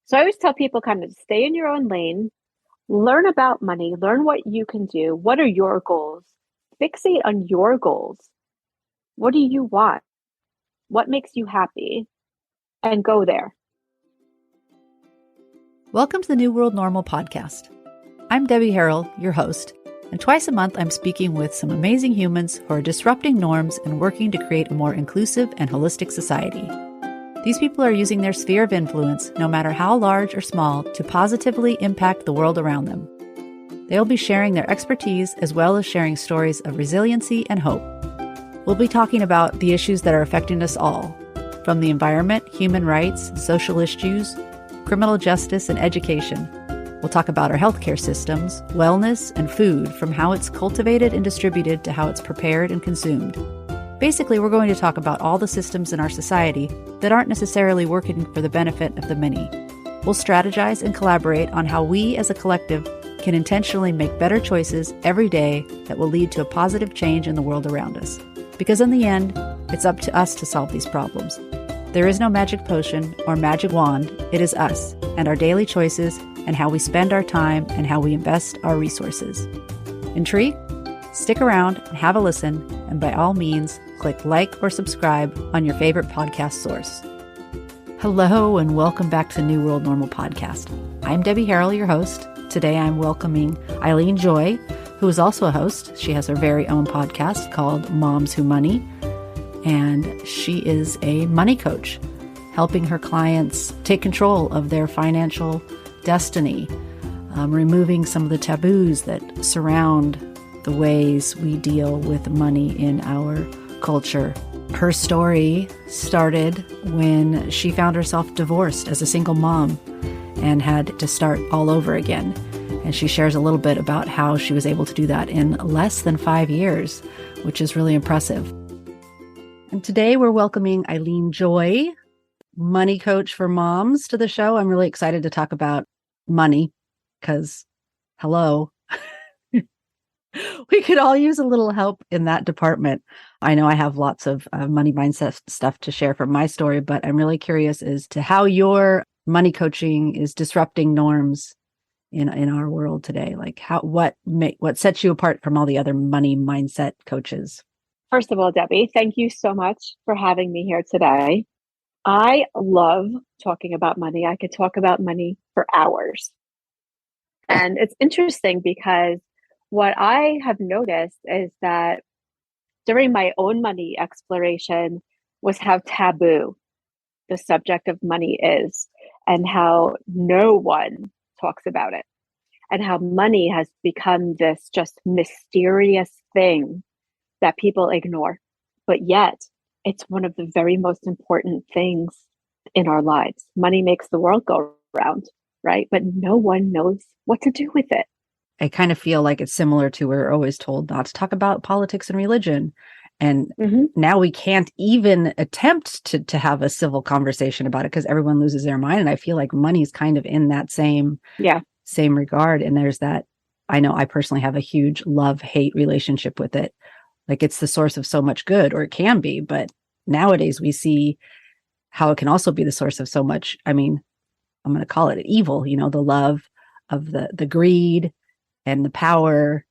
So I always tell people kind of stay in your own lane, learn about money, learn what you can do. What are your goals? Fixate on your goals. What do you want? What makes you happy? And go there. Welcome to the New World Normal podcast. I'm Debbie Harrell, your host, and twice a month I'm speaking with some amazing humans who are disrupting norms and working to create a more inclusive and holistic society. These people are using their sphere of influence, no matter how large or small, to positively impact the world around them. They'll be sharing their expertise as well as sharing stories of resiliency and hope. We'll be talking about the issues that are affecting us all, from the environment, human rights, social issues, criminal justice, and education. We'll talk about our healthcare systems, wellness, and food, from how it's cultivated and distributed to how it's prepared and consumed. Basically, we're going to talk about all the systems in our society that aren't necessarily working for the benefit of the many. We'll strategize and collaborate on how we as a collective can intentionally make better choices every day that will lead to a positive change in the world around us. Because in the end, it's up to us to solve these problems. There is no magic potion or magic wand. It is us and our daily choices and how we spend our time and how we invest our resources. Intrigued? Stick around and have a listen, and by all means, click like or subscribe on your favorite podcast source. Hello and welcome back to the New World Normal podcast. I'm Debbie Harrell, your host. Today I'm welcoming Eileen Joy, who is also a host. She has her very own podcast called Moms Who Money, and she is a money coach, helping her clients take control of their financial destiny, removing some of the taboos that surround the ways we deal with money in our culture. Her story started when she found herself divorced as a single mom and had to start all over again. And she shares a little bit about how she was able to do that in less than 5 years, which is really impressive. And today we're welcoming Eileen Joy, money coach for moms, to the show. I'm really excited to talk about money because, hello, we could all use a little help in that department. I know I have lots of money mindset stuff to share from my story, but I'm really curious as to how your money coaching is disrupting norms in our world today. Like what sets you apart from all the other money mindset coaches? First of all, Debbie, thank you so much for having me here today. I love talking about money. I could talk about money for hours. And it's interesting because what I have noticed is that during my own money exploration was how taboo the subject of money is and how no one talks about it and how money has become this just mysterious thing that people ignore. But yet it's one of the very most important things in our lives. Money makes the world go round, right? But no one knows what to do with it. I kind of feel like it's similar to we're always told not to talk about politics and religion. And now we can't even attempt to have a civil conversation about it because everyone loses their mind. And I feel like money's kind of in that same regard. And there's that, I know I personally have a huge love-hate relationship with it. Like it's the source of so much good, or it can be. But nowadays we see how it can also be the source of so much, I mean, I'm going to call it evil, the love of the greed and the power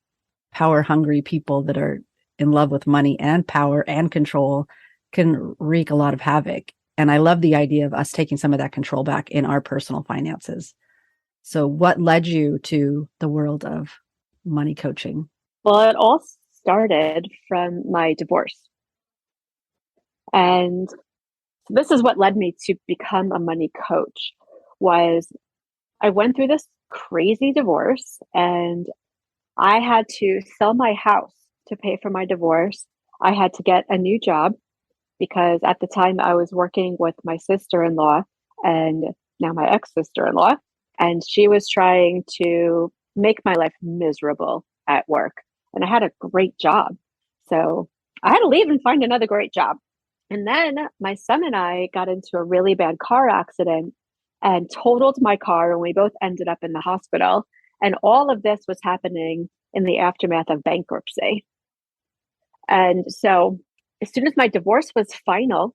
hungry people that are in love with money and power and control can wreak a lot of havoc. And I love the idea of us taking some of that control back in our personal finances. So what led you to the world of money coaching? Well, it all started from my divorce. And this is what led me to become a money coach. Was I went through this crazy divorce and I had to sell my house to pay for my divorce. I had to get a new job because at the time I was working with my sister-in-law and now my ex-sister-in-law, and she was trying to make my life miserable at work. And I had a great job. So I had to leave and find another great job. And then my son and I got into a really bad car accident and totaled my car, and we both ended up in the hospital. And all of this was happening in the aftermath of bankruptcy. And so as soon as my divorce was final,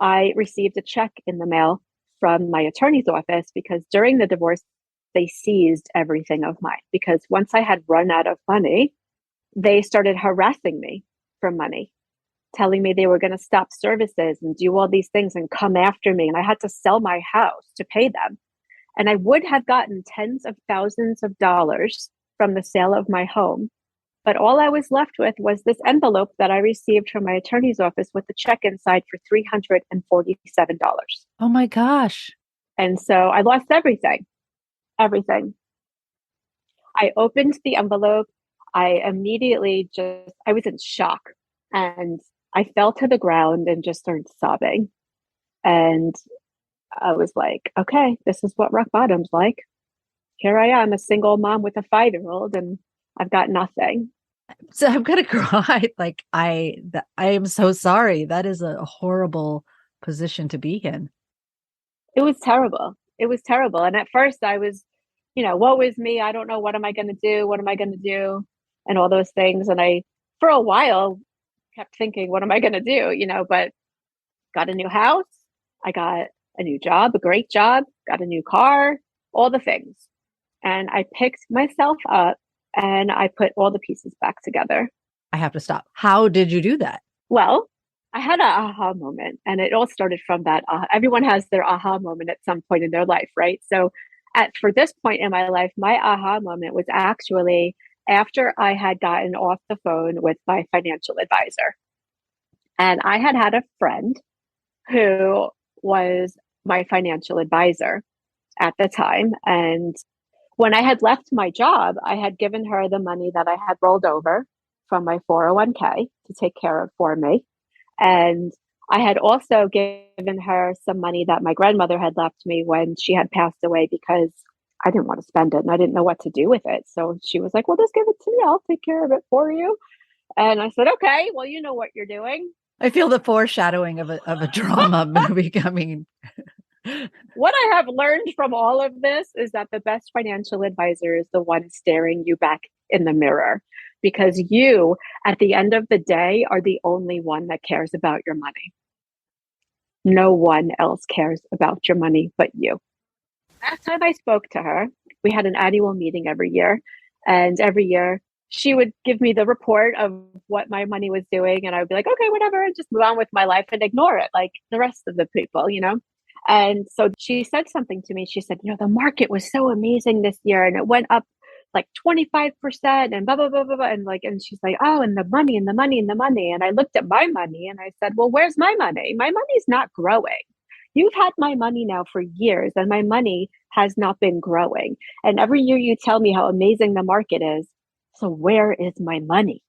I received a check in the mail from my attorney's office because during the divorce, they seized everything of mine. Because once I had run out of money, they started harassing me for money, telling me they were going to stop services and do all these things and come after me. And I had to sell my house to pay them. And I would have gotten tens of thousands of dollars from the sale of my home. But all I was left with was this envelope that I received from my attorney's office with the check inside for $347. Oh my gosh. And so I lost everything, everything. I opened the envelope. I was in shock, and I fell to the ground and just started sobbing. And I was like, okay, this is what rock bottom's like. Here I am, a single mom with a 5-year-old, and I've got nothing. So I'm gonna cry. Like I am so sorry. That is a horrible position to be in. It was terrible. It was terrible. And at first I was, woe is me. I don't know. What am I going to do? What am I going to do? And all those things. And I, for a while, kept thinking, what am I going to do? But got a new house. I got a new job, a great job, got a new car, all the things. And I picked myself up and I put all the pieces back together. I have to stop. How did you do that? Well, I had an aha moment, and it all started from that. Everyone has their aha moment at some point in their life, right? So for this point in my life, my aha moment was actually after I had gotten off the phone with my financial advisor. And I had a friend who was my financial advisor at the time. And when I had left my job, I had given her the money that I had rolled over from my 401k to take care of for me. And I had also given her some money that my grandmother had left me when she had passed away because I didn't want to spend it and I didn't know what to do with it. So she was like, well, just give it to me. I'll take care of it for you. And I said, okay, well, you know what you're doing. I feel the foreshadowing of a drama movie coming. What I have learned from all of this is that the best financial advisor is the one staring you back in the mirror, because you, at the end of the day, are the only one that cares about your money. No one else cares about your money but you. Last time I spoke to her, we had an annual meeting every year, and every year she would give me the report of what my money was doing, and I would be like, okay, whatever, and just move on with my life and ignore it like the rest of the people. And so she said something to me. She said, the market was so amazing this year and it went up like 25% and blah, blah, blah, blah, blah. And she's like, oh, and the money and the money and the money. And I looked at my money and I said, well, where's my money? My money's not growing. You've had my money now for years and my money has not been growing. And every year you tell me how amazing the market is. So where is my money?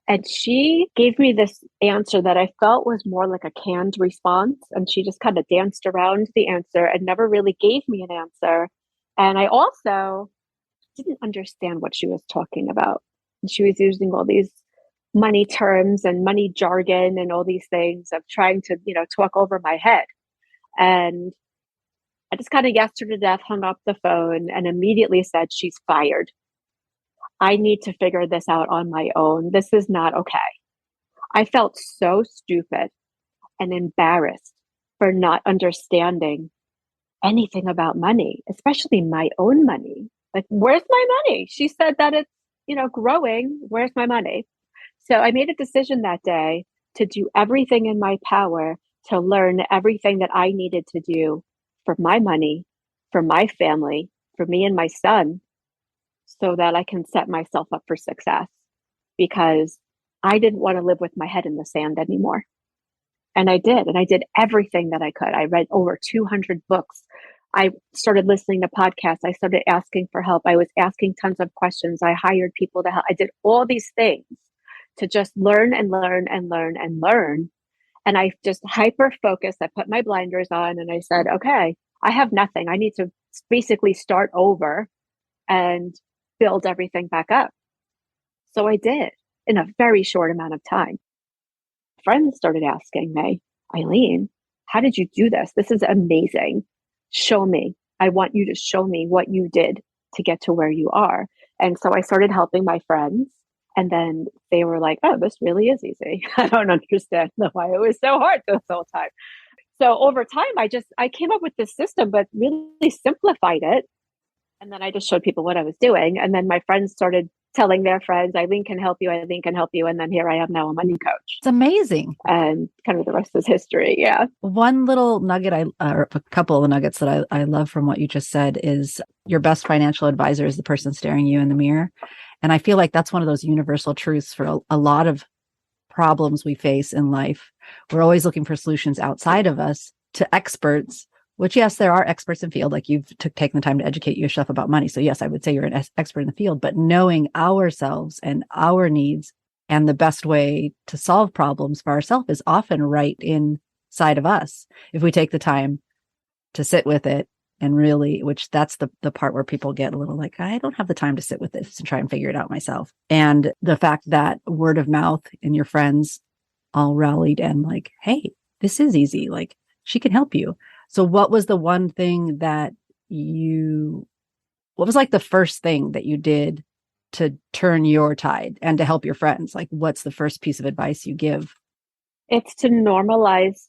And she gave me this answer that I felt was more like a canned response. And she just kind of danced around the answer and never really gave me an answer. And I also didn't understand what she was talking about. And she was using all these money terms and money jargon and all these things of trying to, talk over my head. And I just kind of yesed her to death, hung up the phone, and immediately said, she's fired. I need to figure this out on my own. This is not okay. I felt so stupid and embarrassed for not understanding anything about money, especially my own money. Like, where's my money? She said that it's, growing. Where's my money? So I made a decision that day to do everything in my power to learn everything that I needed to do for my money, for my family, for me and my son, so that I can set myself up for success, because I didn't want to live with my head in the sand anymore. And I did. And I did everything that I could. I read over 200 books. I started listening to podcasts. I started asking for help. I was asking tons of questions. I hired people to help. I did all these things to just learn and learn and learn and learn. And I just hyper focused. I put my blinders on and I said, okay, I have nothing. I need to basically start over and build everything back up. So I did in a very short amount of time. Friends started asking me, Eileen, how did you do this? This is amazing. Show me. I want you to show me what you did to get to where you are. And so I started helping my friends. And then they were like, oh, this really is easy. I don't understand why it was so hard this whole time. So over time, I came up with this system, but really simplified it. And then I just showed people what I was doing. And then my friends started telling their friends, Eileen can help you, Eileen can help you. And then here I am now, a money coach. It's amazing. And kind of the rest is history. Yeah. One little nugget, or a couple of the nuggets that I love from what you just said is your best financial advisor is the person staring you in the mirror. And I feel like that's one of those universal truths for a lot of problems we face in life. We're always looking for solutions outside of us to experts, which, yes, there are experts in field, like you've taken the time to educate yourself about money. So yes, I would say you're an expert in the field, but knowing ourselves and our needs and the best way to solve problems for ourselves is often right inside of us. If we take the time to sit with it and really, which that's the part where people get a little like, I don't have the time to sit with this and try and figure it out myself. And the fact that word of mouth and your friends all rallied and like, hey, this is easy. Like she can help you. So what was the one thing what was like the first thing that you did to turn your tide and to help your friends? Like, what's the first piece of advice you give? It's to normalize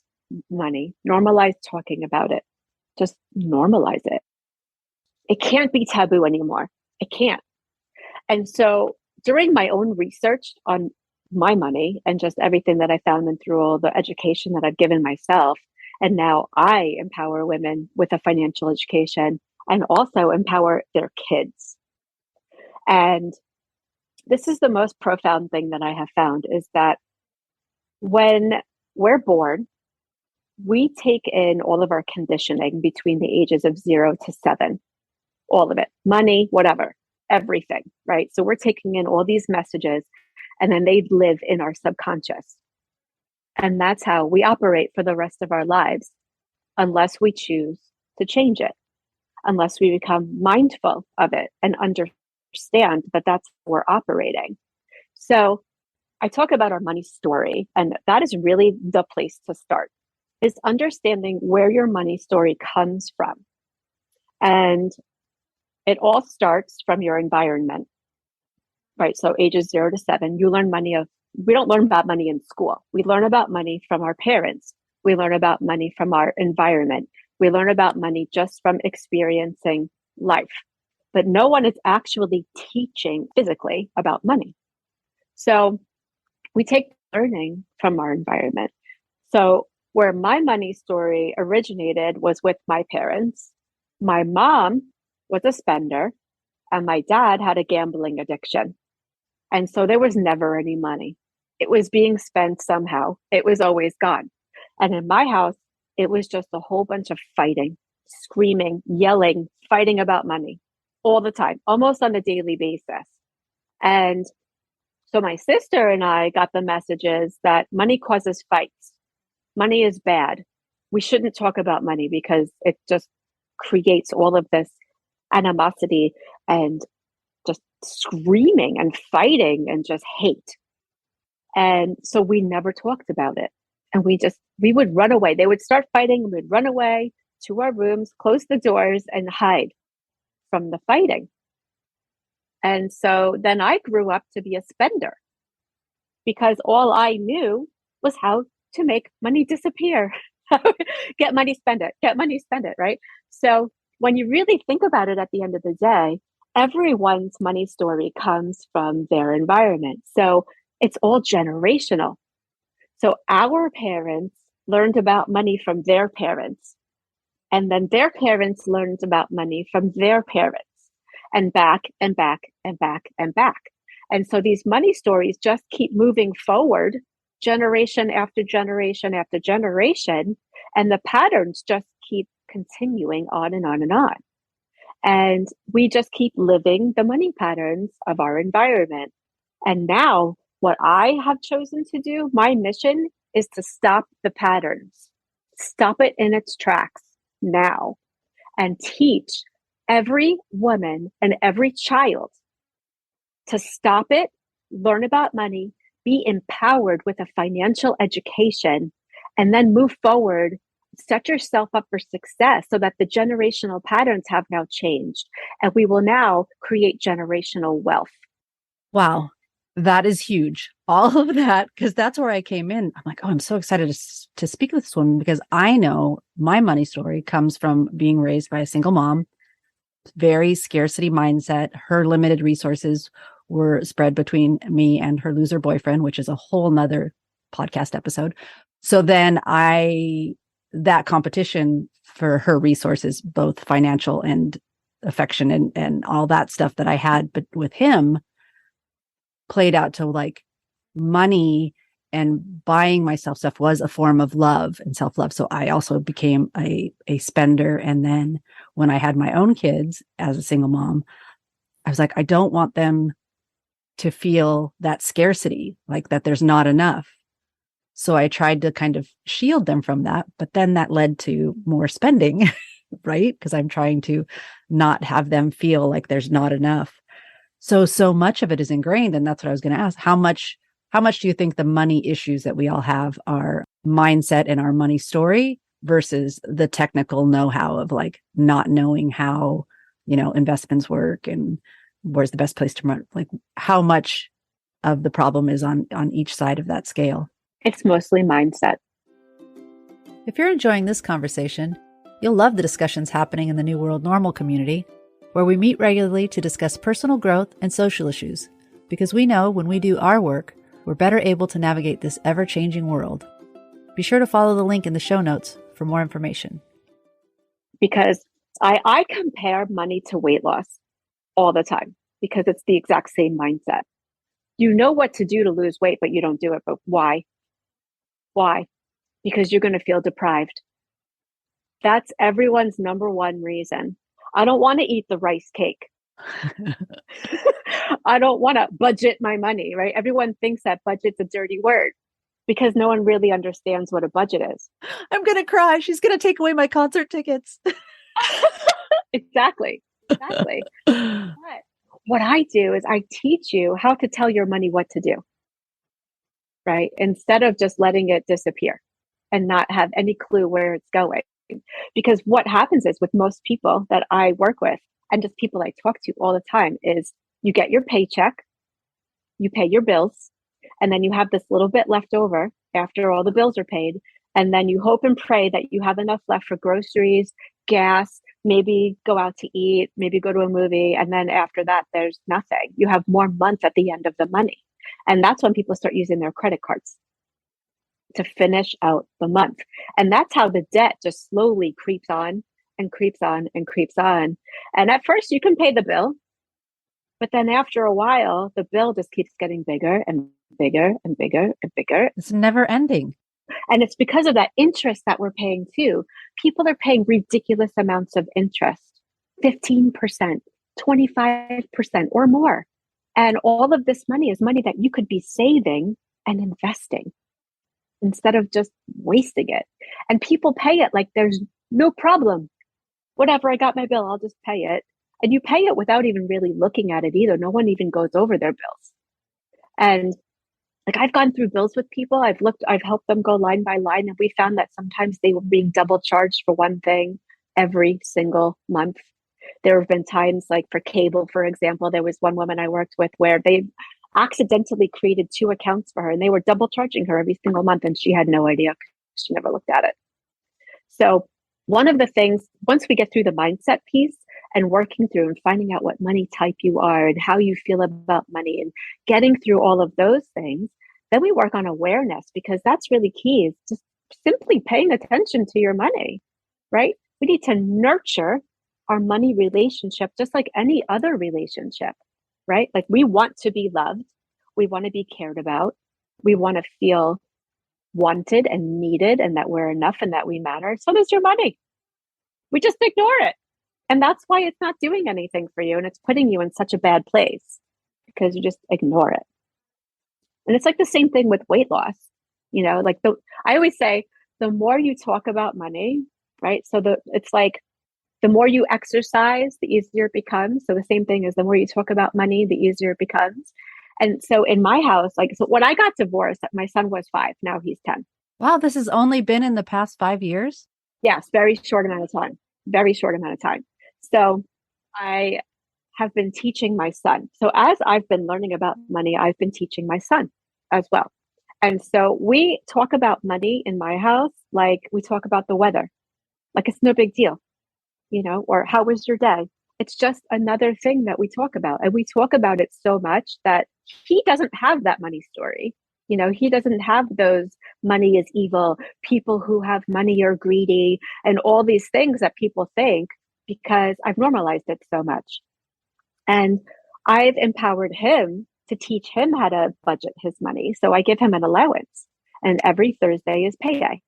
money, normalize talking about it, just normalize it. It can't be taboo anymore. It can't. And so during my own research on my money and just everything that I found and through all the education that I've given myself, and now I empower women with a financial education and also empower their kids. And this is the most profound thing that I have found is that when we're born, we take in all of our conditioning between the ages of 0 to 7, all of it, money, whatever, everything, right? So we're taking in all these messages and then they live in our subconscious. And that's how we operate for the rest of our lives, unless we choose to change it, unless we become mindful of it and understand that that's how we're operating. So I talk about our money story, and that is really the place to start, is understanding where your money story comes from. And it all starts from your environment, right? So ages 0 to 7, we don't learn about money in school. We learn about money from our parents. We learn about money from our environment. We learn about money just from experiencing life. But no one is actually teaching physically about money. So we take learning from our environment. So where my money story originated was with my parents. My mom was a spender and my dad had a gambling addiction. And so there was never any money. It was being spent somehow. It was always gone. And in my house, it was just a whole bunch of fighting, screaming, yelling, fighting about money all the time, almost on a daily basis. And so my sister and I got the messages that money causes fights. Money is bad. We shouldn't talk about money because it just creates all of this animosity and just screaming and fighting and just hate. And so we never talked about it. And we would run away. They would start fighting. We'd run away to our rooms, close the doors, and hide from the fighting. And so then I grew up to be a spender because all I knew was how to make money disappear. Get money, spend it, right? So when you really think about it at the end of the day, everyone's money story comes from their environment. So it's all generational. So our parents learned about money from their parents, and then their parents learned about money from their parents, and back and back and back and back. And so these money stories just keep moving forward, generation after generation after generation, and the patterns just keep continuing on and on and on. And we just keep living the money patterns of our environment. And now, what I have chosen to do, my mission is to stop the patterns, stop it in its tracks now, and teach every woman and every child to stop it, learn about money, be empowered with a financial education, and then move forward. Set yourself up for success so that the generational patterns have now changed and we will now create generational wealth. Wow. That is huge. All of that, because that's where I came in. I'm like, oh, I'm so excited to speak with this woman because I know my money story comes from being raised by a single mom, very scarcity mindset. Her limited resources were spread between me and her loser boyfriend, which is a whole nother podcast episode. So then that competition for her resources, both financial and affection and all that stuff that I had, but with him played out to like money and buying myself stuff was a form of love and self-love. So I also became a spender. And then when I had my own kids as a single mom, I was like, I don't want them to feel that scarcity, like that there's not enough. So I tried to kind of shield them from that, but then that led to more spending, right? Because I'm trying to not have them feel like there's not enough. So much of it is ingrained. And that's what I was going to ask. How much do you think the money issues that we all have are mindset and our money story versus the technical know-how of like not knowing how, investments work and where's the best place to run? Like how much of the problem is on each side of that scale? It's mostly mindset. If you're enjoying this conversation, you'll love the discussions happening in the New World Normal community, where we meet regularly to discuss personal growth and social issues, because we know when we do our work, we're better able to navigate this ever-changing world. Be sure to follow the link in the show notes for more information. Because I compare money to weight loss all the time because it's the exact same mindset. You know what to do to lose weight, but you don't do it. But why? Why? Because you're going to feel deprived. That's everyone's number one reason. I don't want to eat the rice cake. I don't want to budget my money, right? Everyone thinks that budget's a dirty word because no one really understands what a budget is. I'm going to cry. She's going to take away my concert tickets. Exactly. But what I do is I teach you how to tell your money what to do, right? Instead of just letting it disappear and not have any clue where it's going. Because what happens is with most people that I work with and just people I talk to all the time is you get your paycheck, you pay your bills, and then you have this little bit left over after all the bills are paid. And then you hope and pray that you have enough left for groceries, gas, maybe go out to eat, maybe go to a movie. And then after that, there's nothing. You have more months at the end of the money. And that's when people start using their credit cards to finish out the month. And that's how the debt just slowly creeps on and creeps on and creeps on. And at first you can pay the bill, but then after a while, the bill just keeps getting bigger and bigger and bigger and bigger. It's never ending. And it's because of that interest that we're paying too. People are paying ridiculous amounts of interest, 15%, 25% or more. And all of this money is money that you could be saving and investing instead of just wasting it. And people pay it like there's no problem. Whatever, I got my bill, I'll just pay it. And you pay it without even really looking at it either. No one even goes over their bills. And like I've gone through bills with people. I've helped them go line by line. And we found that sometimes they were being double charged for one thing every single month. There have been times like for cable, for example, there was one woman I worked with where they accidentally created 2 accounts for her and they were double charging her every single month. And she had no idea. She never looked at it. So one of the things, once we get through the mindset piece and working through and finding out what money type you are and how you feel about money and getting through all of those things, then we work on awareness because that's really key is just simply paying attention to your money, right? We need to nurture our money relationship just like any other relationship, right? Like we want to be loved. We want to be cared about. We want to feel wanted and needed and that we're enough and that we matter. So does your money. We just ignore it. And that's why it's not doing anything for you. And it's putting you in such a bad place because you just ignore it. And it's like the same thing with weight loss. Like I always say, the more you talk about money, right? So it's like the more you exercise, the easier it becomes. So the same thing is the more you talk about money, the easier it becomes. And so in my house, so when I got divorced, my son was 5, now he's 10. Wow, this has only been in the past 5 years? Yes, very short amount of time. Very short amount of time. So I have been teaching my son. So as I've been learning about money, I've been teaching my son as well. And so we talk about money in my house like we talk about the weather, like it's no big deal, or how was your day? It's just another thing that we talk about. And we talk about it so much that he doesn't have that money story. He doesn't have those money is evil, people who have money are greedy, and all these things that people think because I've normalized it so much. And I've empowered him to teach him how to budget his money. So I give him an allowance, and every Thursday is payday.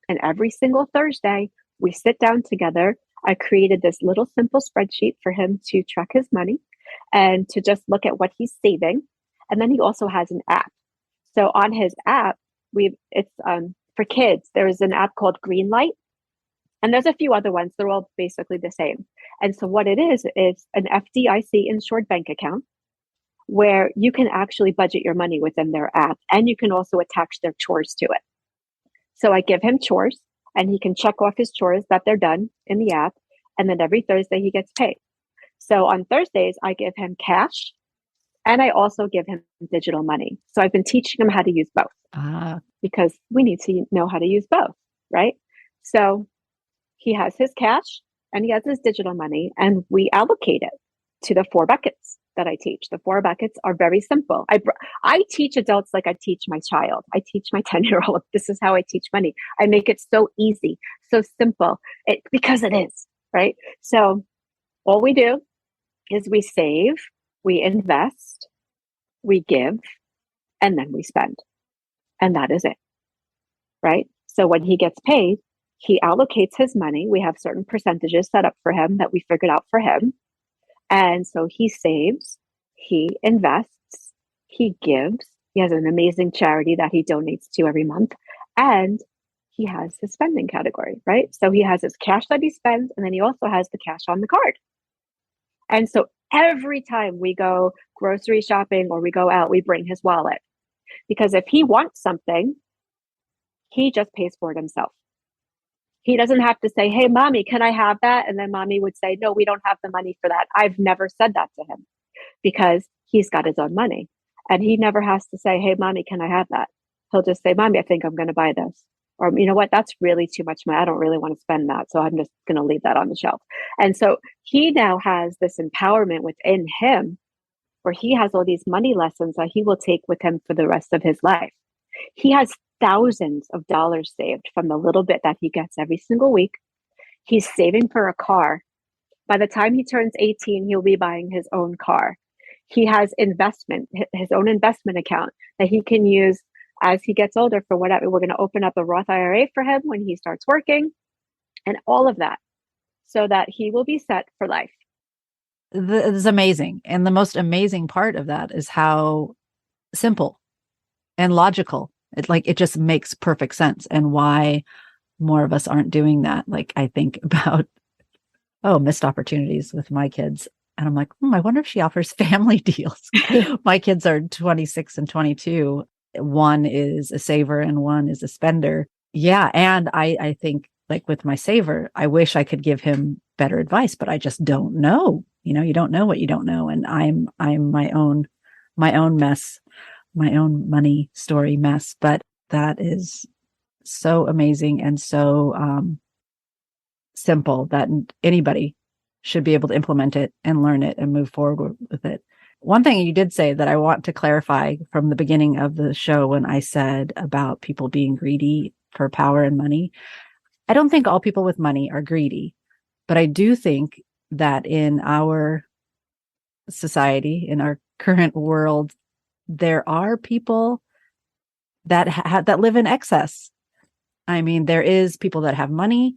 And every single Thursday, we sit down together. I created this little simple spreadsheet for him to track his money and to just look at what he's saving. And then he also has an app. So on his app, it's for kids. There's an app called Greenlight, and there's a few other ones. They're all basically the same. And so what it is an FDIC insured bank account where you can actually budget your money within their app, and you can also attach their chores to it. So I give him chores, and he can check off his chores that they're done in the app. And then every Thursday he gets paid. So on Thursdays, I give him cash, and I also give him digital money. So I've been teaching him how to use both because we need to know how to use both, right? So he has his cash and he has his digital money, and we allocate it to the 4 buckets that I teach. The 4 buckets are very simple. I teach adults like I teach my child. I teach my 10-year-old. This is how I teach money. I make it so easy, so simple, because it is, right? So all we do is we save, we invest, we give, and then we spend. And that is it, right? So when he gets paid, he allocates his money. We have certain percentages set up for him that we figured out for him. And so he saves, he invests, he gives. He has an amazing charity that he donates to every month. And he has his spending category, right? So he has his cash that he spends, and then he also has the cash on the card. And so every time we go grocery shopping or we go out, we bring his wallet. Because if he wants something, he just pays for it himself. He doesn't have to say, hey, mommy, can I have that? And then mommy would say, no, we don't have the money for that. I've never said that to him because he's got his own money. And he never has to say, hey, mommy, can I have that? He'll just say, mommy, I think I'm going to buy this. Or, you know what, that's really too much money. I don't really want to spend that. So I'm just going to leave that on the shelf. And so he now has this empowerment within him where he has all these money lessons that he will take with him for the rest of his life. He has thousands of dollars saved from the little bit that he gets every single week. He's saving for a car. By the time he turns 18, he'll be buying his own car. He has investment, his own investment account that he can use as he gets older for whatever. We're going to open up a Roth IRA for him when he starts working and all of that so that he will be set for life. This is amazing. And the most amazing part of that is how simple and logical. It just makes perfect sense, and why more of us aren't doing that. Like I think about, missed opportunities with my kids. And I'm like, I wonder if she offers family deals. My kids are 26 and 22. One is a saver and one is a spender. Yeah. And I think like with my saver, I wish I could give him better advice, but I just don't know. You don't know what you don't know. And I'm my own mess, my own money story mess. But that is so amazing and so simple that anybody should be able to implement it and learn it and move forward with it. One thing you did say that I want to clarify from the beginning of the show when I said about people being greedy for power and money, I don't think all people with money are greedy, but I do think that in our society, in our current world, there are people that that live in excess. I mean, there is people that have money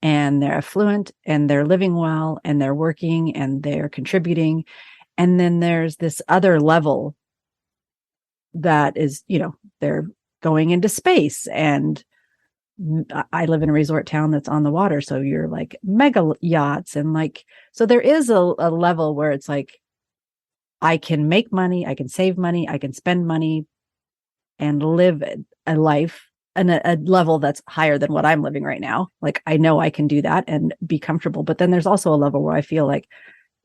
and they're affluent and they're living well and they're working and they're contributing. And then there's this other level that is, they're going into space. And I live in a resort town that's on the water. So you're like mega yachts. And so there is a level where it's like, I can make money, I can save money, I can spend money and live a life and a level that's higher than what I'm living right now. Like, I know I can do that and be comfortable. But then there's also a level where I feel like,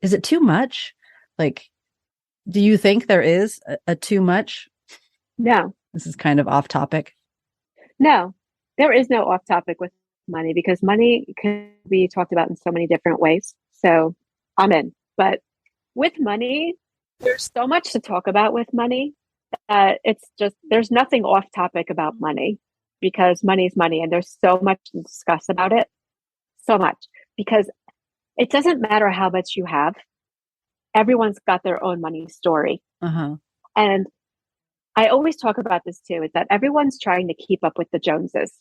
is it too much? Like, do you think there is a too much? No, This is kind of off topic. no, there is no off topic with money because money can be talked about in so many different ways. So I'm in. But with money, there's so much to talk about with money that it's just, there's nothing off topic about money because money is money and there's so much to discuss about it. So much. Because it doesn't matter how much you have, everyone's got their own money story. Uh-huh. And I always talk about this too, is that everyone's trying to keep up with the Joneses,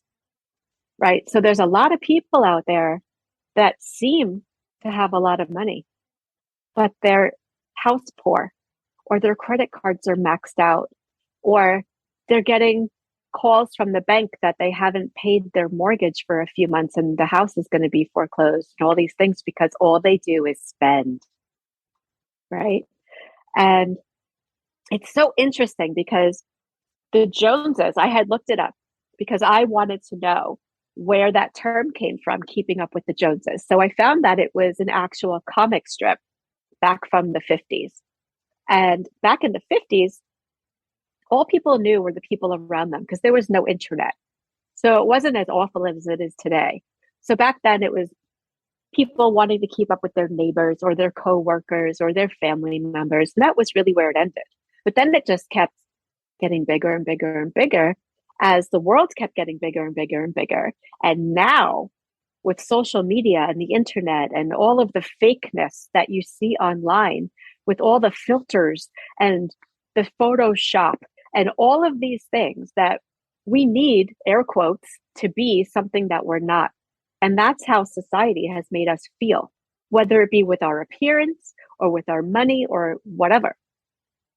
right? So there's a lot of people out there that seem to have a lot of money, but they're house poor, or their credit cards are maxed out, or they're getting calls from the bank that they haven't paid their mortgage for a few months and the house is going to be foreclosed and all these things because all they do is spend, right? And it's so interesting because the Joneses, I had looked it up because I wanted to know where that term came from, keeping up with the Joneses. So I found that it was an actual comic strip back from the 50s. And back in the 50s, all people knew were the people around them because there was no internet. So it wasn't as awful as it is today. So back then it was people wanting to keep up with their neighbors or their coworkers or their family members. And that was really where it ended. But then it just kept getting bigger and bigger and bigger as the world kept getting bigger and bigger and bigger. And now with social media and the internet and all of the fakeness that you see online with all the filters and the Photoshop and all of these things that we need, air quotes, to be something that we're not. And that's how society has made us feel, whether it be with our appearance or with our money or whatever.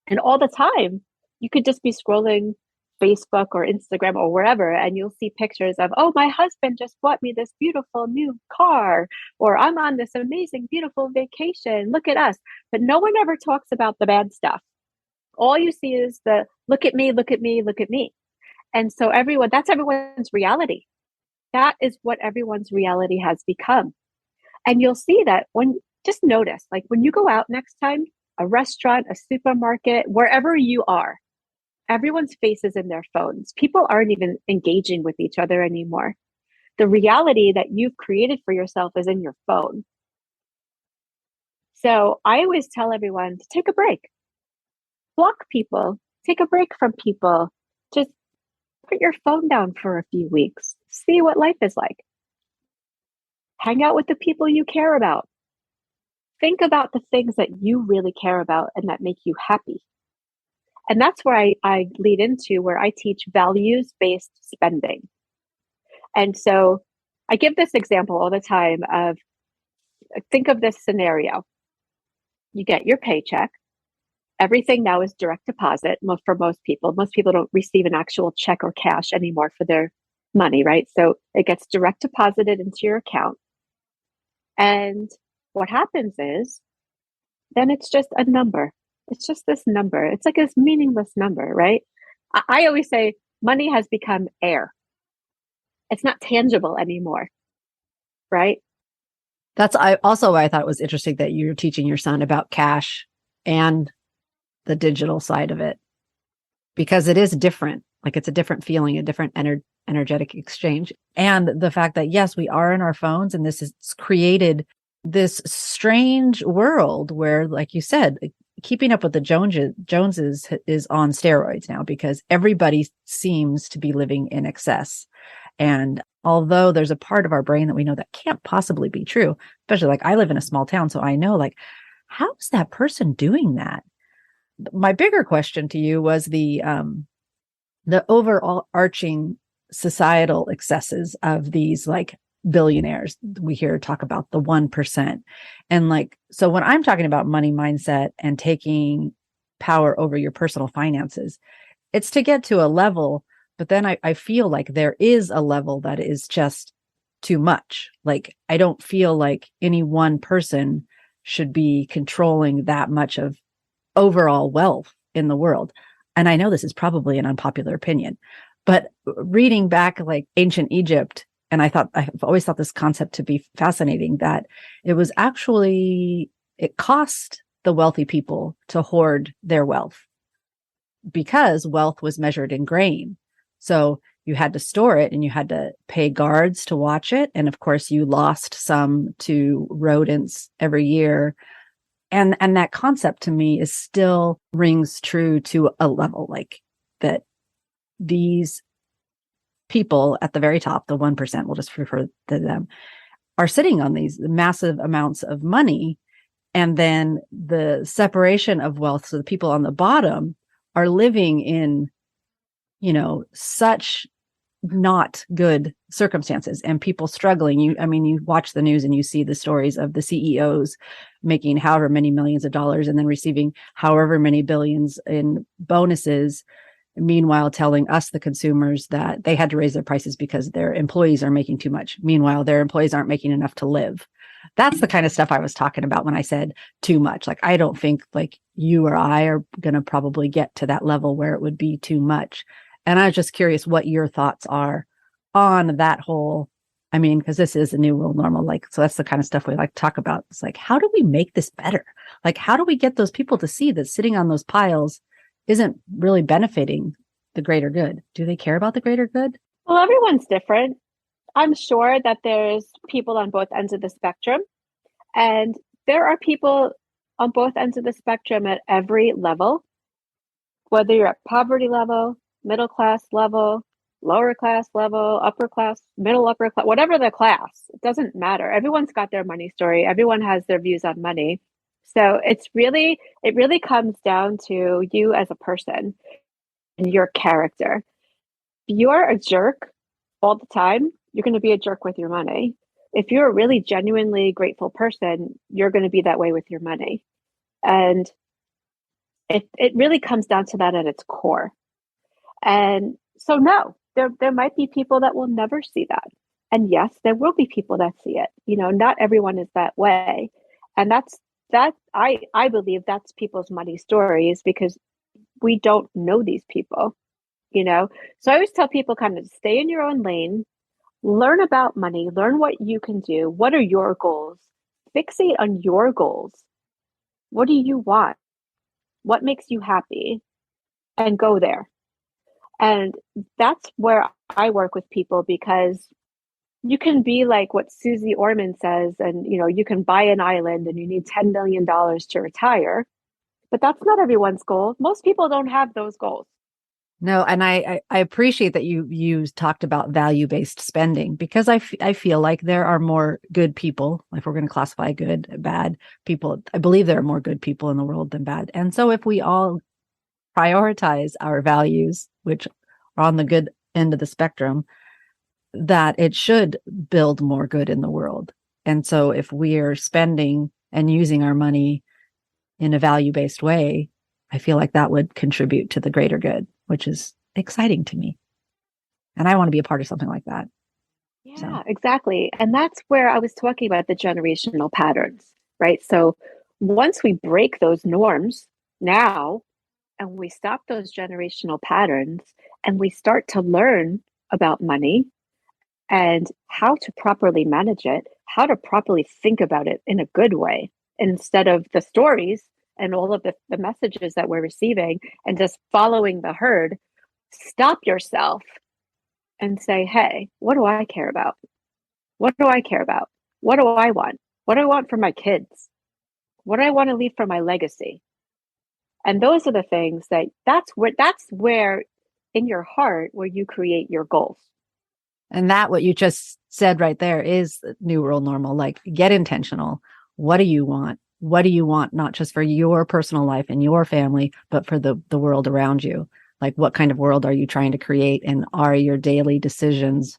And all the time, you could just be scrolling Facebook or Instagram or wherever, and you'll see pictures of, oh, my husband just bought me this beautiful new car, or I'm on this amazing, beautiful vacation. Look at us. But no one ever talks about the bad stuff. All you see is the look at me, look at me, look at me. And so that's everyone's reality. That is what everyone's reality has become. And you'll see that just notice, like when you go out next time, a restaurant, a supermarket, wherever you are, everyone's face is in their phones. People aren't even engaging with each other anymore. The reality that you've created for yourself is in your phone. So I always tell everyone to take a break, block people, take a break from people, just put your phone down for a few weeks, see what life is like. Hang out with the people you care about. Think about the things that you really care about and that make you happy. And that's where I lead into where I teach values-based spending. And so I give this example all the time of, think of this scenario. You get your paycheck. Everything now is direct deposit for most people. Most people don't receive an actual check or cash anymore for their money, right? So it gets direct deposited into your account. And what happens is, then it's just a number. It's just this number. It's like this meaningless number, right? I always say money has become air. It's not tangible anymore, right? That's also why I thought it was interesting that you're teaching your son about cash and the digital side of it, because it is different. Like it's a different feeling, a different energetic exchange. And the fact that, yes, we are in our phones and this has created this strange world where, like you said, keeping up with the Joneses is on steroids now because everybody seems to be living in excess. And although there's a part of our brain that we know that can't possibly be true, especially like I live in a small town, so I know like, how is that person doing that? My bigger question to you was the overall arching societal excesses of these like billionaires. We hear talk about the 1%. And like, so when I'm talking about money mindset and taking power over your personal finances, it's to get to a level, but then I feel like there is a level that is just too much. Like, I don't feel like any one person should be controlling that much of overall wealth in the world. And I know this is probably an unpopular opinion, but reading back like ancient Egypt, and I've always thought this concept to be fascinating, that it was actually, it cost the wealthy people to hoard their wealth because wealth was measured in grain. So you had to store it and you had to pay guards to watch it. And of course, you lost some to rodents every year. And that concept to me is still rings true to a level, like that these people at the very top, the 1%, we'll just refer to them, are sitting on these massive amounts of money. And then the separation of wealth. So the people on the bottom are living in, such not good circumstances and people struggling. You watch the news and you see the stories of the CEOs making however many millions of dollars and then receiving however many billions in bonuses. Meanwhile, telling us, the consumers, that they had to raise their prices because their employees are making too much. Meanwhile, their employees aren't making enough to live. That's the kind of stuff I was talking about when I said too much. Like, I don't think like you or I are going to probably get to that level where it would be too much. And I was just curious what your thoughts are on that whole, because this is a new world normal. Like, so that's the kind of stuff we like to talk about. It's like, how do we make this better? Like, how do we get those people to see that sitting on those piles isn't really benefiting the greater good? Do they care about the greater good? Well, everyone's different. I'm sure that there's people on both ends of the spectrum, and there are people on both ends of the spectrum at every level, whether you're at poverty level, middle class level, lower class level, upper class, middle upper class, whatever the class, it doesn't matter. Everyone's got their money story. Everyone has their views on money. So it really comes down to you as a person and your character. If you're a jerk all the time, you're going to be a jerk with your money. If you're a really genuinely grateful person, you're going to be that way with your money. And it really comes down to that at its core. And so, no, there might be people that will never see that. And yes, there will be people that see it. Not everyone is that way. And I believe that's people's money stories because we don't know these people, So I always tell people kind of stay in your own lane, learn about money, learn what you can do. What are your goals? Fixate on your goals. What do you want? What makes you happy? And go there. And that's where I work with people because you can be like what Susie Orman says, and you can buy an island and you need $10 million to retire, but that's not everyone's goal. Most people don't have those goals. No, and I appreciate that you talked about value-based spending because I feel like there are more good people. If we're going to classify good, bad people, I believe there are more good people in the world than bad. And so if we all prioritize our values, which are on the good end of the spectrum, that it should build more good in the world. And so if we are spending and using our money in a value-based way, I feel like that would contribute to the greater good, which is exciting to me. And I want to be a part of something like that. Yeah, exactly. And that's where I was talking about the generational patterns, right? So once we break those norms now, and we stop those generational patterns, and we start to learn about money and how to properly manage it, how to properly think about it in a good way, instead of the stories and all of the messages that we're receiving and just following the herd, stop yourself and say, hey, what do I care about? What do I care about? What do I want? What do I want for my kids? What do I want to leave for my legacy? And those are the things that's where in your heart where you create your goals. And that what you just said right there is new world normal. Like, get intentional. What do you want? What do you want? Not just for your personal life and your family, but for the world around you. Like, what kind of world are you trying to create? And are your daily decisions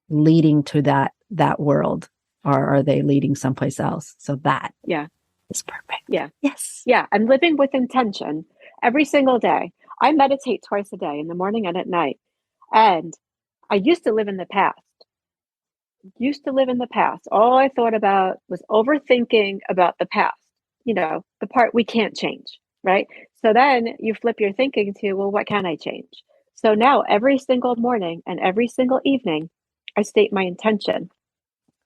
leading to that world, or are they leading someplace else? So that is perfect. Yeah. Yes. Yeah. I'm living with intention every single day. I meditate twice a day, in the morning and at night. And I used to live in the past. All I thought about was overthinking about the past, the part we can't change, right? So then you flip your thinking to, well, what can I change? So now every single morning and every single evening, I state my intention.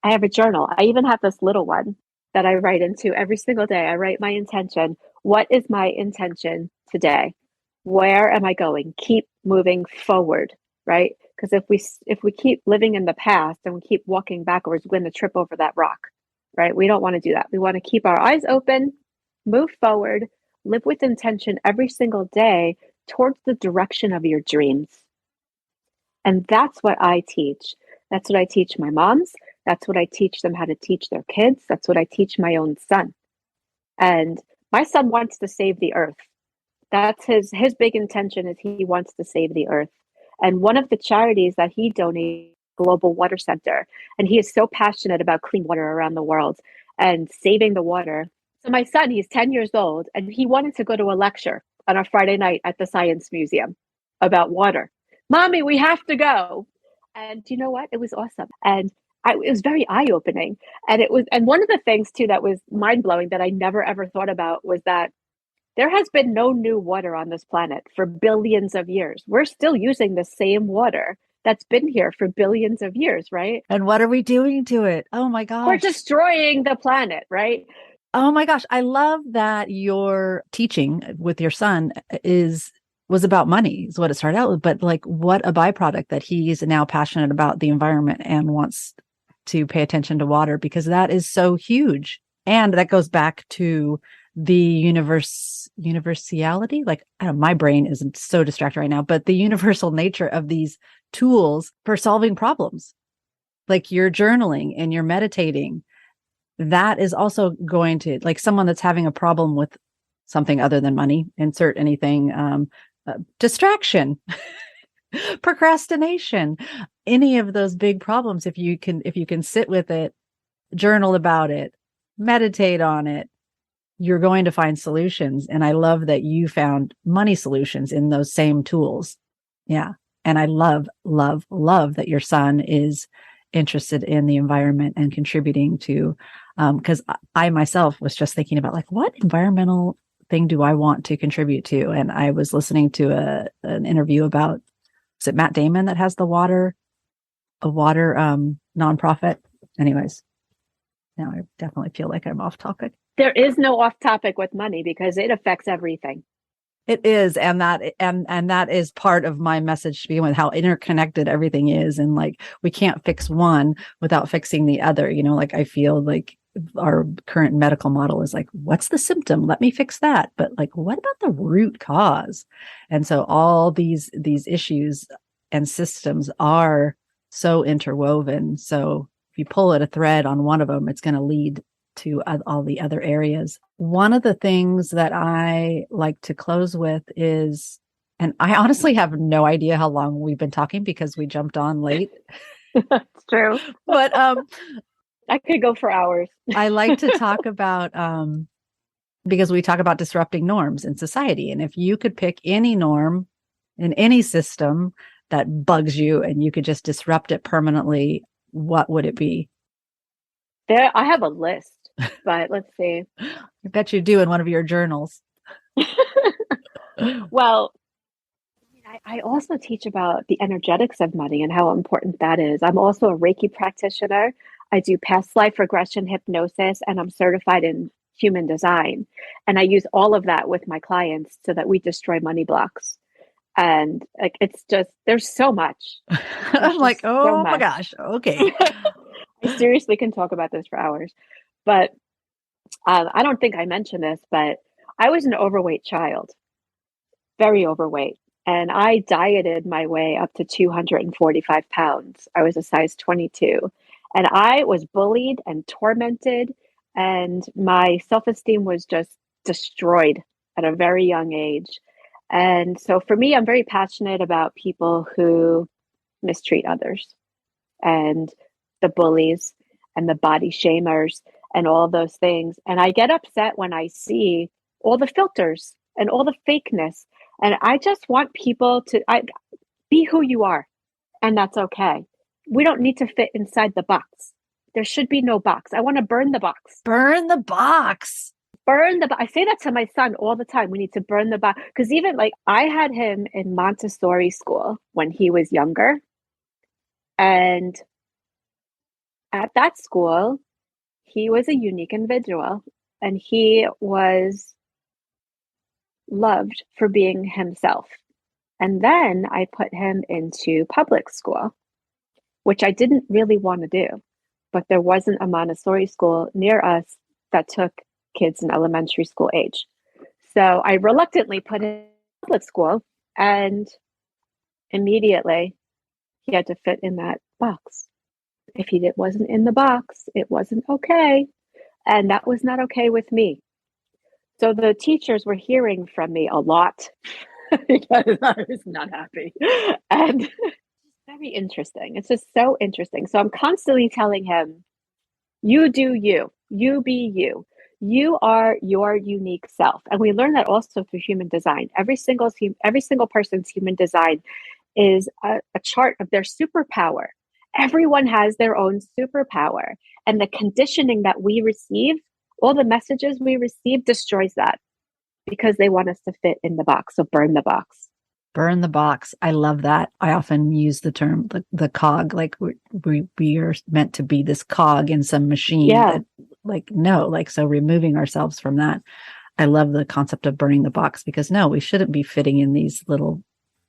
I have a journal. I even have this little one. that I write into every single day. I write my intention. What is my intention today? Where am I going? Keep moving forward, right? Because if we keep living in the past and we keep walking backwards, we're going to trip over that rock, right? We don't want to do that. We want to keep our eyes open, move forward, live with intention every single day towards the direction of your dreams. And that's what I teach. That's what I teach my moms. That's what I teach them how to teach their kids. That's what I teach my own son. And my son wants to save the earth. That's his big intention is he wants to save the earth. And one of the charities that he donates, Global Water Center, and he is so passionate about clean water around the world and saving the water. So my son, he's 10 years old, and he wanted to go to a lecture on a Friday night at the Science Museum about water. Mommy, we have to go. And you know what? It was awesome. And it was very eye-opening. And one of the things too that was mind-blowing that I never ever thought about was that there has been no new water on this planet for billions of years. We're still using the same water that's been here for billions of years, right? And what are we doing to it? Oh my gosh. We're destroying the planet, right? Oh my gosh. I love that your teaching with your son was about money, is what it started out with. But like, what a byproduct that he's now passionate about the environment and wants to pay attention to water, because that is so huge. And that goes back to the universality. Like, I don't know, my brain isn't so distracted right now, but the universal nature of these tools for solving problems, like your journaling and your meditating, that is also going to, like, someone that's having a problem with something other than money, insert anything, distraction, procrastination, any of those big problems. If you can sit with it, journal about it, meditate on it, you're going to find solutions. And I love that you found money solutions in those same tools. Yeah. And I love, love, love that your son is interested in the environment and contributing to, because I myself was just thinking about, like, what environmental thing do I want to contribute to? And I was listening to an interview about, is it Matt Damon that has a water nonprofit? Anyways, now I definitely feel like I'm off topic. There is no off topic with money because it affects everything. It is. And that is part of my message to begin with, how interconnected everything is. And like, we can't fix one without fixing the other. You know, like, I feel like our current medical model is like, what's the symptom? Let me fix that. But like, what about the root cause? And so all these issues and systems are so interwoven. So if you pull at a thread on one of them, it's going to lead to all the other areas. One of the things that I like to close with is, and I honestly have no idea how long we've been talking because we jumped on late. That's true. But I could go for hours. I like to talk about, because we talk about disrupting norms in society. And if you could pick any norm in any system that bugs you and you could just disrupt it permanently, what would it be? I have a list, but let's see. I bet you do in one of your journals. Well, I also teach about the energetics of money and how important that is. I'm also a Reiki practitioner. I do past life regression hypnosis, and I'm certified in human design. And I use all of that with my clients so that we destroy money blocks. And like, it's just, there's so much. I'm like, oh my gosh. Okay. I seriously can talk about this for hours. But I don't think I mentioned this, but I was an overweight child, very overweight. And I dieted my way up to 245 pounds. I was a size 22. And I was bullied and tormented. And my self-esteem was just destroyed at a very young age. And so for me, I'm very passionate about people who mistreat others and the bullies and the body shamers and all those things. And I get upset when I see all the filters and all the fakeness. And I just want people to be who you are. And that's okay. We don't need to fit inside the box. There should be no box. I want to burn the box. Burn the box. Burn the box. I say that to my son all the time. We need to burn the box. Because even like I had him in Montessori school when he was younger. And at that school, He was a unique individual, and he was loved for being himself. And then I put him into public school, which I didn't really want to do, but there wasn't a Montessori school near us that took kids in elementary school age. So I reluctantly put him in public school, and immediately he had to fit in that box. If he wasn't in the box, it wasn't okay. And that was not okay with me. So the teachers were hearing from me a lot because I was not happy. And it's very interesting. It's just so interesting. So I'm constantly telling him, you do you, you be you. You are your unique self. And we learn that also through human design. Every single person's human design is a chart of their superpower. Everyone has their own superpower. And the conditioning that we receive, all the messages we receive, destroys that because they want us to fit in the box. So burn the box. Burn the box. I love that. I often use the term the cog, like we are meant to be this cog in some machine. Yeah. So removing ourselves from that. I love the concept of burning the box because no, we shouldn't be fitting in these little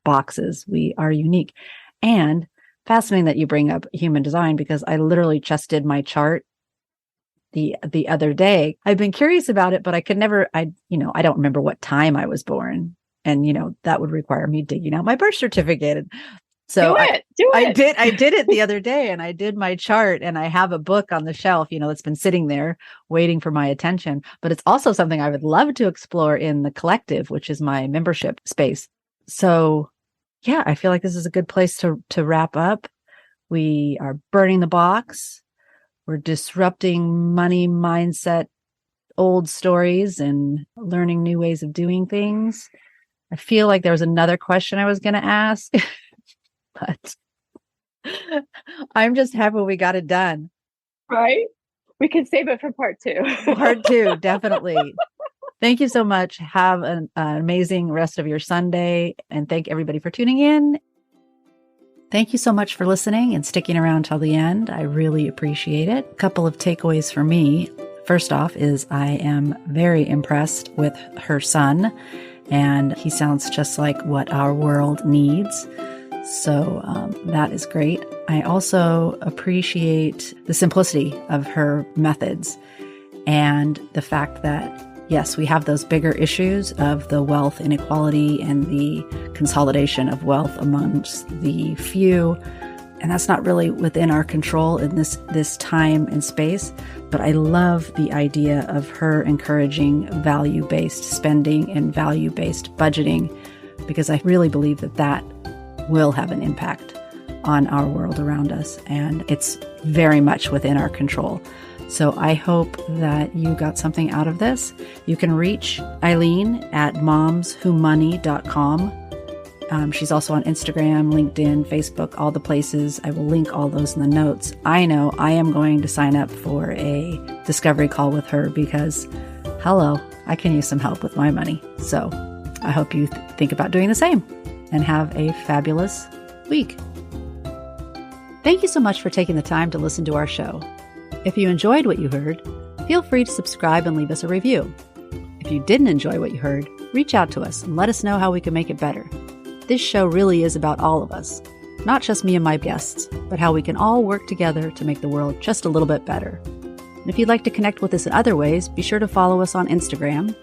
boxes. We are unique. And fascinating that you bring up human design because I literally just did my chart the other day. I've been curious about it, but I could never, I don't remember what time I was born. And, that would require me digging out my birth certificate. So do it. I did it the other day and I did my chart and I have a book on the shelf, that's been sitting there waiting for my attention. But it's also something I would love to explore in the collective, which is my membership space. So yeah, I feel like this is a good place to wrap up. We are burning the box. We're disrupting money mindset, old stories, and learning new ways of doing things. I feel like there was another question I was going to ask, but I'm just happy we got it done. Right? We can save it for part 2. Part 2, definitely. Thank you so much. Have an amazing rest of your Sunday, and thank everybody for tuning in. Thank you so much for listening and sticking around till the end. I really appreciate it. A couple of takeaways for me. First off is I am very impressed with her son, and he sounds just like what our world needs. So that is great. I also appreciate the simplicity of her methods and the fact that, yes, we have those bigger issues of the wealth inequality and the consolidation of wealth amongst the few. And that's not really within our control in this time and space. But I love the idea of her encouraging value-based spending and value-based budgeting, because I really believe that will have an impact on our world around us. And it's very much within our control. So I hope that you got something out of this. You can reach Eileen at momswhomoney.com. She's also on Instagram, LinkedIn, Facebook, all the places. I will link all those in the notes. I know I am going to sign up for a discovery call with her because, hello, I can use some help with my money. So I hope you think about doing the same and have a fabulous week. Thank you so much for taking the time to listen to our show. If you enjoyed what you heard, feel free to subscribe and leave us a review. If you didn't enjoy what you heard, reach out to us and let us know how we can make it better. This show really is about all of us, not just me and my guests, but how we can all work together to make the world just a little bit better. And if you'd like to connect with us in other ways, be sure to follow us on Instagram.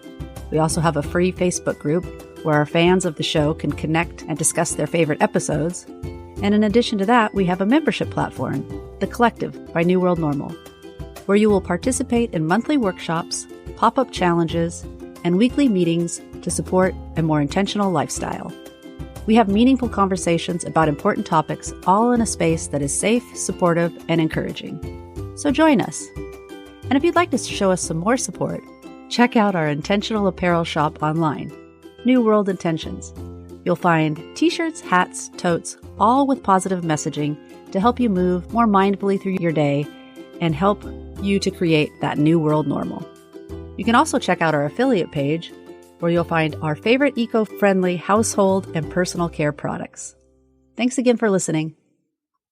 We also have a free Facebook group where our fans of the show can connect and discuss their favorite episodes. And in addition to that, we have a membership platform, The Collective by New World Normal, where you will participate in monthly workshops, pop-up challenges, and weekly meetings to support a more intentional lifestyle. We have meaningful conversations about important topics, all in a space that is safe, supportive, and encouraging. So join us. And if you'd like to show us some more support, check out our intentional apparel shop online, New World Intentions. You'll find t-shirts, hats, totes, all with positive messaging to help you move more mindfully through your day and help you to create that new world normal. You can also check out our affiliate page, where you'll find our favorite eco-friendly household and personal care products. Thanks again for listening.